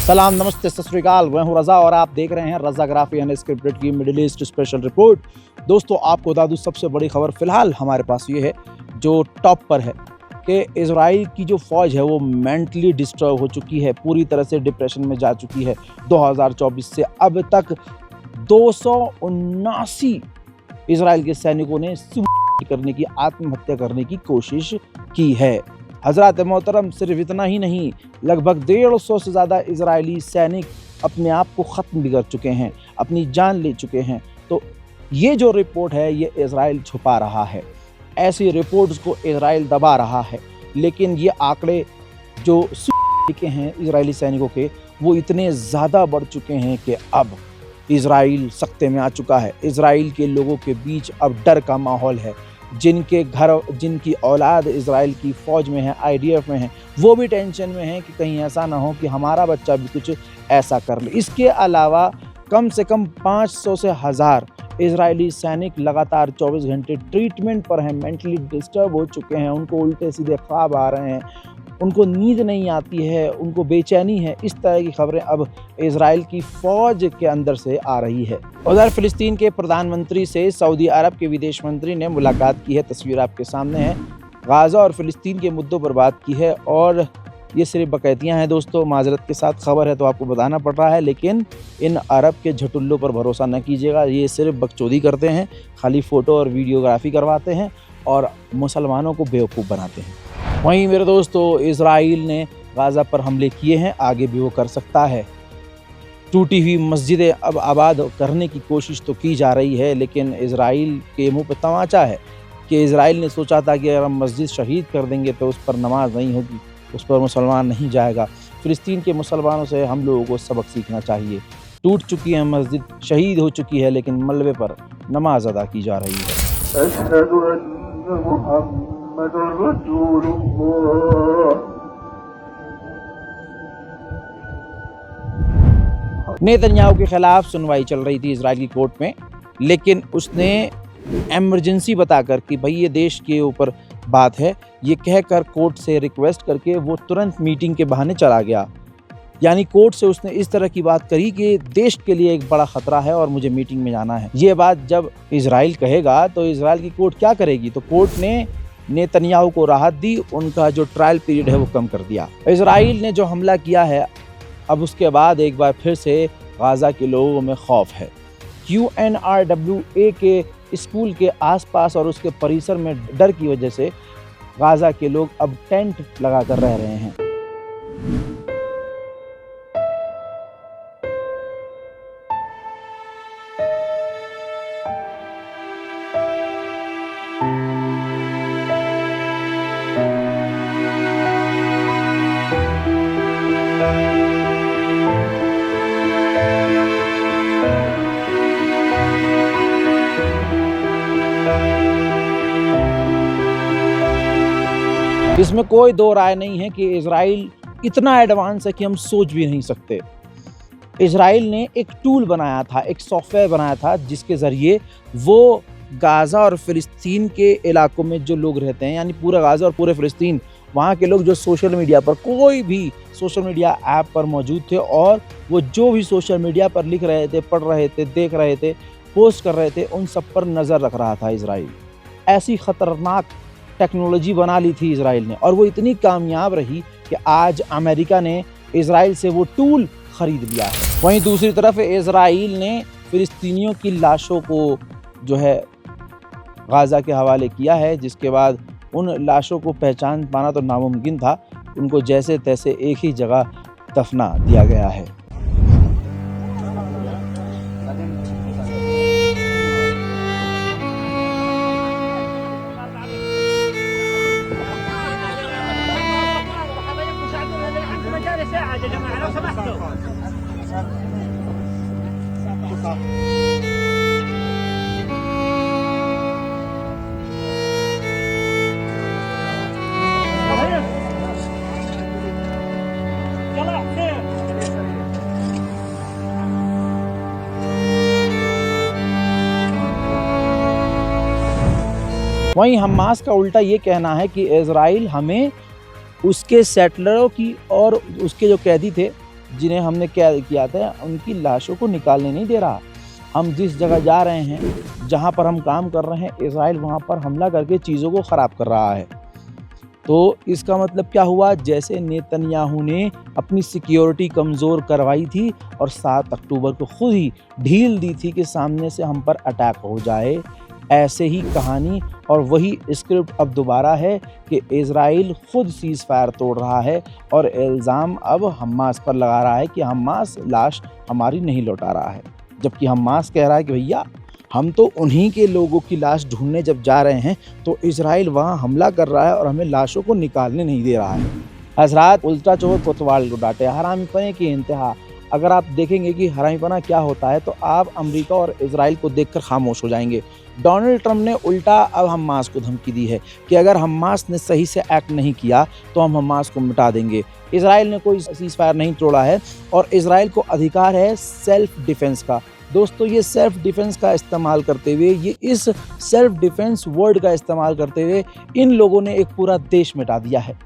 सलाम, नमस्ते, सत श्री अकाल। मैं हूं रज़ा और आप देख रहे हैं रज़ाग्राफी अनस्क्रिप्टेड की मिडिल ईस्ट स्पेशल रिपोर्ट। दोस्तों, आपको बता दूं सबसे बड़ी खबर फिलहाल हमारे पास ये है जो टॉप पर है कि इजराइल की जो फ़ौज है वो मेंटली डिस्टर्ब हो चुकी है, पूरी तरह से डिप्रेशन में जा चुकी है। 2024 से अब तक 279 इजराइल के सैनिकों ने सुसाइड करने की, आत्महत्या करने की कोशिश की है। हज़रात मोहतरम, सिर्फ इतना ही नहीं, लगभग 150 से ज़्यादा इजरायली सैनिक अपने आप को ख़त्म भी कर चुके हैं, अपनी जान ले चुके हैं। तो ये जो रिपोर्ट है ये इजराइल छुपा रहा है, ऐसी रिपोर्ट्स को इजराइल दबा रहा है। लेकिन ये आंकड़े जो के हैं इजरायली सैनिकों के, वो इतने ज़्यादा बढ़ चुके हैं कि अब इजराइल सख्ते में आ चुका है। इजराइल के लोगों के बीच अब डर का माहौल है। जिनके घर, जिनकी औलाद इजराइल की फ़ौज में है, IDF में है, वो भी टेंशन में है कि कहीं ऐसा ना हो कि हमारा बच्चा भी कुछ ऐसा कर ले। इसके अलावा कम से कम 500 से 1000 इजरायली सैनिक लगातार 24 घंटे ट्रीटमेंट पर हैं, मेंटली डिस्टर्ब हो चुके हैं। उनको उल्टे सीधे ख्वाब आ रहे हैं, उनको नींद नहीं आती है, उनको बेचैनी है। इस तरह की खबरें अब इजराइल की फ़ौज के अंदर से आ रही है। उधर फ़िलिस्तीन के प्रधानमंत्री से सऊदी अरब के विदेश मंत्री ने मुलाकात की है, तस्वीर आपके सामने है। गाज़ा और फ़िलिस्तीन के मुद्दों पर बात की है और ये सिर्फ बकैतियाँ हैं दोस्तों, माजरत के साथ खबर है तो आपको बताना पड़ रहा है। लेकिन इन अरब के झटुल्लों पर भरोसा न कीजिएगा, ये सिर्फ बकचोदी करते हैं, खाली फ़ोटो और वीडियोग्राफी करवाते हैं और मुसलमानों को बेवकूफ़ बनाते हैं। वहीं मेरे दोस्तों, इजराइल ने गाज़ा पर हमले किए हैं, आगे भी वो कर सकता है। टूटी हुई मस्जिदें अब आबाद करने की कोशिश तो की जा रही है, लेकिन इजराइल के मुंह पे तमाचा है कि इजराइल ने सोचा था कि अगर हम मस्जिद शहीद कर देंगे तो उस पर नमाज नहीं होगी, उस पर मुसलमान नहीं जाएगा। फ़िलिस्तीन के मुसलमानों से हम लोगों को सबक सीखना चाहिए। टूट चुकी है मस्जिद, शहीद हो चुकी है, लेकिन मलबे पर नमाज अदा की जा रही है। नेतन्याहू के खिलाफ सुनवाई चल रही थी इजराइल की कोर्ट में, लेकिन उसने एमरजेंसी बताकर कि भाई ये देश के ऊपर बात है, ये कहकर कोर्ट से रिक्वेस्ट करके वो तुरंत मीटिंग के बहाने चला गया। यानी कोर्ट से उसने इस तरह की बात करी कि देश के लिए एक बड़ा खतरा है और मुझे मीटिंग में जाना है। ये बात जब इजराइल कहेगा तो इजराइल की कोर्ट क्या करेगी? तो कोर्ट ने नेतन्याहू को राहत दी, उनका जो ट्रायल पीरियड है वो कम कर दिया। इजराइल ने जो हमला किया है, अब उसके बाद एक बार फिर से गाज़ा के लोगों में खौफ है। UNRWA के स्कूल के आसपास और उसके परिसर में डर की वजह से गाज़ा के लोग अब टेंट लगाकर रह रहे हैं। इसमें कोई दो राय नहीं है कि इजराइल इतना एडवांस है कि हम सोच भी नहीं सकते। इजराइल ने एक टूल बनाया था, एक सॉफ्टवेयर बनाया था, जिसके ज़रिए वो गाज़ा और फ़िलिस्तीन के इलाकों में जो लोग रहते हैं, यानी पूरा गाज़ा और पूरे फ़िलिस्तीन, वहाँ के लोग जो सोशल मीडिया पर, कोई भी सोशल मीडिया ऐप पर मौजूद थे और वो जो भी सोशल मीडिया पर लिख रहे थे, पढ़ रहे थे, देख रहे थे, पोस्ट कर रहे थे, उन सब पर नज़र रख रहा था इजराइल। ऐसी ख़तरनाक टेक्नोलॉजी बना ली थी इजराइल ने और वो इतनी कामयाब रही कि आज अमेरिका ने इजराइल से वो टूल ख़रीद लिया है। वहीं दूसरी तरफ इजराइल ने फ़िलिस्तीनियों की लाशों को जो है गाज़ा के हवाले किया है, जिसके बाद उन लाशों को पहचान पाना तो नामुमकिन था। उनको जैसे तैसे एक ही जगह दफना दिया गया है। वहीं हमास का उल्टा ये कहना है कि इजराइल हमें उसके सेटलरों की और उसके जो कैदी थे जिन्हें हमने कैद किया था उनकी लाशों को निकालने नहीं दे रहा। हम जिस जगह जा रहे हैं, जहां पर हम काम कर रहे हैं, इजराइल वहां पर हमला करके चीज़ों को ख़राब कर रहा है। तो इसका मतलब क्या हुआ, जैसे नेतन्याहू ने अपनी सिक्योरिटी कमज़ोर करवाई थी और 7 अक्टूबर को खुद ही ढील दी थी कि सामने से हम पर अटैक हो जाए, ऐसे ही कहानी और वही स्क्रिप्ट अब दोबारा है कि इजराइल खुद सीज़ फायर तोड़ रहा है और इल्ज़ाम अब हमास पर लगा रहा है कि हमास लाश हमारी नहीं लौटा रहा है। जबकि हमास कह रहा है कि भैया हम तो उन्हीं के लोगों की लाश ढूंढने जब जा रहे हैं तो इजराइल वहां हमला कर रहा है और हमें लाशों को निकालने नहीं दे रहा है। हजरात, उल्टा चोर कोतवाल को डांटे, हरामीपने की इंतहा। अगर आप देखेंगे कि हरामीपना क्या होता है तो आप अमेरिका और इजराइल को देखकर खामोश हो जाएंगे। डोनाल्ड ट्रंप ने उल्टा अब हमास को धमकी दी है कि अगर हमास ने सही से एक्ट नहीं किया तो हम हमास को मिटा देंगे। इजराइल ने कोई सीज़ फायर नहीं तोड़ा है और इजराइल को अधिकार है सेल्फ डिफेंस का। दोस्तों, ये सेल्फ डिफेंस का इस्तेमाल करते हुए, ये इस सेल्फ डिफेंस वर्ड का इस्तेमाल करते हुए इन लोगों ने एक पूरा देश मिटा दिया है।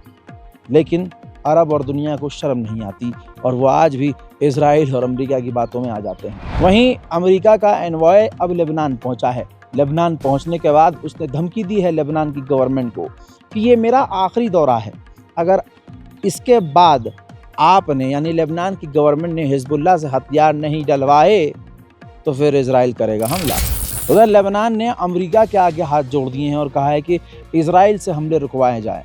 लेकिन अरब और दुनिया को शर्म नहीं आती और वो आज भी इजराइल और अमेरिका की बातों में आ जाते हैं। वहीं अमेरिका का एनवॉय अब लेबनान पहुंचा है। लेबनान पहुंचने के बाद उसने धमकी दी है लेबनान की गवर्नमेंट को कि ये मेरा आखिरी दौरा है, अगर इसके बाद आपने यानी लेबनान की गवर्नमेंट ने हिजबुल्लाह से हथियार नहीं डलवाए तो फिर इजराइल करेगा हमला। उधर लेबनान ने अमेरिका के आगे हाथ जोड़ दिए हैं और कहा है कि इजराइल से हमले रुकवाए जाएं।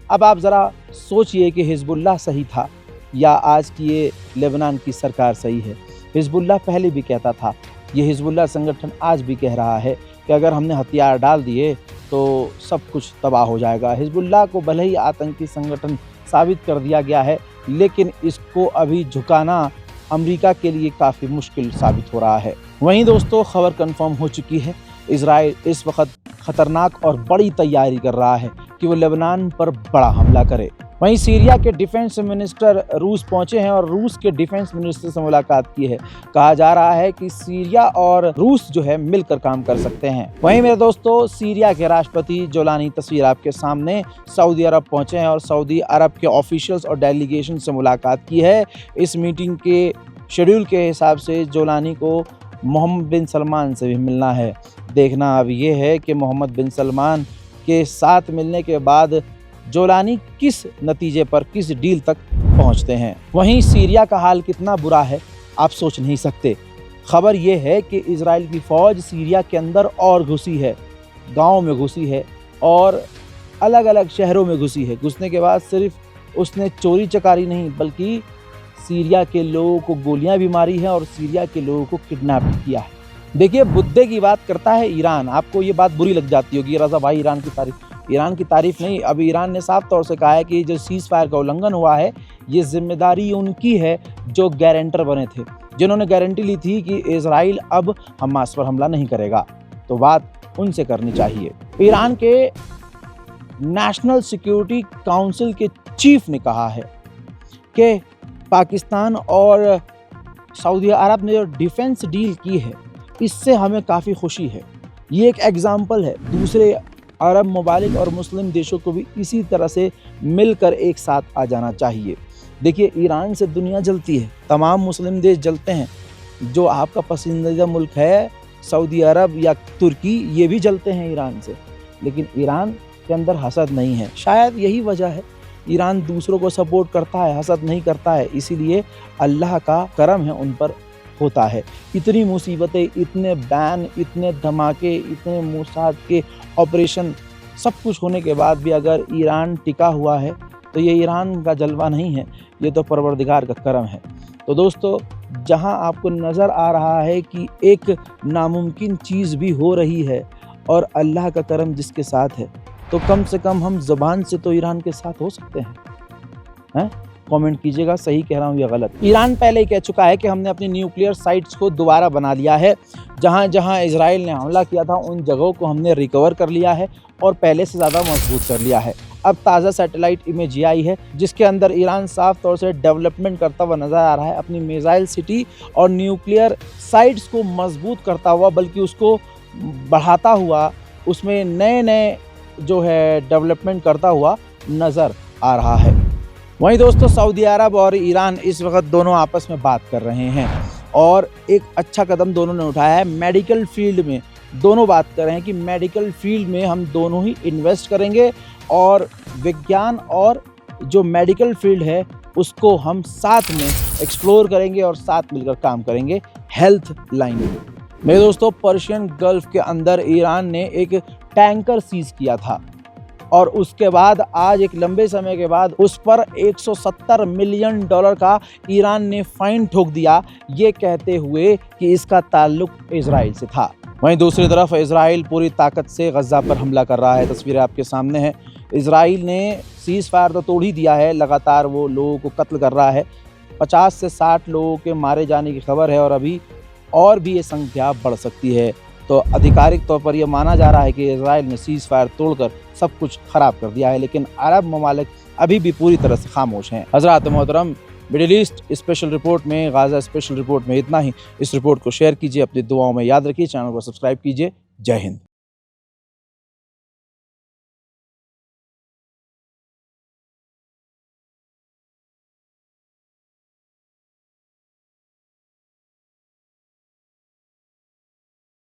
अब आप ज़रा सोचिए कि हिजबुल्लाह सही था या आज की ये लेबनान की सरकार सही है। हिजबुल्लाह पहले भी कहता था, ये हिजबुल्लाह संगठन आज भी कह रहा है कि अगर हमने हथियार डाल दिए तो सब कुछ तबाह हो जाएगा। हिजबुल्लाह को भले ही आतंकी संगठन साबित कर दिया गया है, लेकिन इसको अभी झुकाना अमेरिका के लिए काफ़ी मुश्किल साबित हो रहा है। वहीं दोस्तों, खबर कंफर्म हो चुकी है, इजराइल इस वक्त खतरनाक और बड़ी तैयारी कर रहा है कि वो लेबनान पर बड़ा हमला करे। वहीं सीरिया के डिफेंस मिनिस्टर रूस पहुंचे हैं और रूस के डिफेंस मिनिस्टर से मुलाकात की है। कहा जा रहा है कि सीरिया और रूस जो है मिलकर काम कर सकते हैं। वहीं मेरे दोस्तों, सीरिया के राष्ट्रपति जोलानी तस्वीर आपके सामने सऊदी अरब पहुंचे हैं और सऊदी अरब के ऑफिशियल्स और डेलीगेशन से मुलाकात की है। इस मीटिंग के शेड्यूल के हिसाब से जोलानी को मोहम्मद बिन सलमान से भी मिलना है। देखना अब ये है कि मोहम्मद बिन सलमान के साथ मिलने के बाद जोलानी किस नतीजे पर, किस डील तक पहुंचते हैं। वहीं सीरिया का हाल कितना बुरा है आप सोच नहीं सकते। खबर ये है कि इजराइल की फ़ौज सीरिया के अंदर और घुसी है, गाँव में घुसी है और अलग अलग शहरों में घुसी है। घुसने के बाद सिर्फ उसने चोरी चकारी नहीं बल्कि सीरिया के लोगों को गोलियां भी मारी हैं और सीरिया के लोगों को किडनैप भी किया है। देखिए, बुद्दे की बात करता है ईरान। आपको ये बात बुरी लग जाती होगी, रज़ा भाई ईरान की तारीफ नहीं। अब ईरान ने साफ तौर से कहा है कि जो सीज़ फायर का उल्लंघन हुआ है ये जिम्मेदारी उनकी है जो गारंटर बने थे, जिन्होंने गारंटी ली थी कि इजराइल अब हमास पर हमला नहीं करेगा। तो बात उनसे करनी चाहिए। ईरान के नेशनल सिक्योरिटी काउंसिल के चीफ ने कहा है कि पाकिस्तान और सऊदी अरब ने जो डिफेंस डील की है इससे हमें काफ़ी खुशी है। ये एक एग्जाम्पल है, दूसरे अरब ममालिक और मुस्लिम देशों को भी इसी तरह से मिलकर एक साथ आ जाना चाहिए। देखिए, ईरान से दुनिया जलती है, तमाम मुस्लिम देश जलते हैं। जो आपका पसंदीदा मुल्क है सऊदी अरब या तुर्की, ये भी जलते हैं ईरान से, लेकिन ईरान के अंदर हसद नहीं है। शायद यही वजह है, ईरान दूसरों को सपोर्ट करता है, हसद नहीं करता है, इसीलिए अल्लाह का करम है उन पर होता है। इतनी मुसीबतें, इतने बैन, इतने धमाके, इतने मोसाद के ऑपरेशन, सब कुछ होने के बाद भी अगर ईरान टिका हुआ है तो ये ईरान का जलवा नहीं है, ये तो परवरदिगार का करम है। तो दोस्तों, जहां आपको नज़र आ रहा है कि एक नामुमकिन चीज़ भी हो रही है और अल्लाह का करम जिसके साथ है, तो कम से कम हम ज़बान से तो ईरान के साथ हो सकते हैं। कमेंट कीजिएगा, सही कह रहा हूँ या गलत। ईरान पहले ही कह चुका है कि हमने अपनी न्यूक्लियर साइट्स को दोबारा बना लिया है। जहाँ जहाँ इजराइल ने हमला किया था उन जगहों को हमने रिकवर कर लिया है और पहले से ज़्यादा मजबूत कर लिया है। अब ताज़ा सैटेलाइट इमेज ये आई है जिसके अंदर ईरान साफ तौर से डेवलपमेंट करता हुआ नज़र आ रहा है, अपनी मिसाइल सिटी और न्यूक्लियर साइट्स को मजबूत करता हुआ, बल्कि उसको बढ़ाता हुआ, उसमें नए नए जो है डेवलपमेंट करता हुआ नज़र आ रहा है। वहीं दोस्तों सऊदी अरब और ईरान इस वक्त दोनों आपस में बात कर रहे हैं और एक अच्छा कदम दोनों ने उठाया है। मेडिकल फील्ड में दोनों बात कर रहे हैं कि मेडिकल फील्ड में हम दोनों ही इन्वेस्ट करेंगे और विज्ञान और जो मेडिकल फील्ड है उसको हम साथ में एक्सप्लोर करेंगे और साथ मिलकर काम करेंगे हेल्थ लाइन में। मेरे दोस्तों पर्शियन गल्फ के अंदर ईरान ने एक टैंकर सीज किया था और उसके बाद आज एक लंबे समय के बाद उस पर 170 मिलियन डॉलर का ईरान ने फाइन ठोक दिया, ये कहते हुए कि इसका ताल्लुक इजराइल से था। वहीं दूसरी तरफ इजराइल पूरी ताकत से गज़ा पर हमला कर रहा है। तस्वीरें आपके सामने हैं। इजराइल ने सीज़ फायर तो तोड़ ही दिया है, लगातार वो लोगों को कत्ल कर रहा है। 50 से 60 लोगों के मारे जाने की खबर है और अभी और भी ये संख्या बढ़ सकती है। तो आधिकारिक तौर पर यह माना जा रहा है कि इजराइल ने सीज़ फायर तोड़कर सब कुछ खराब कर दिया है, लेकिन अरब ममालिक अभी भी पूरी तरह से खामोश हैं। हज़रात मोहतरम, मिडिल ईस्ट स्पेशल रिपोर्ट में, गाज़ा स्पेशल रिपोर्ट में इतना ही। इस रिपोर्ट को शेयर कीजिए, अपनी दुआओं में याद रखिए, चैनल को सब्सक्राइब कीजिए। जय हिंद।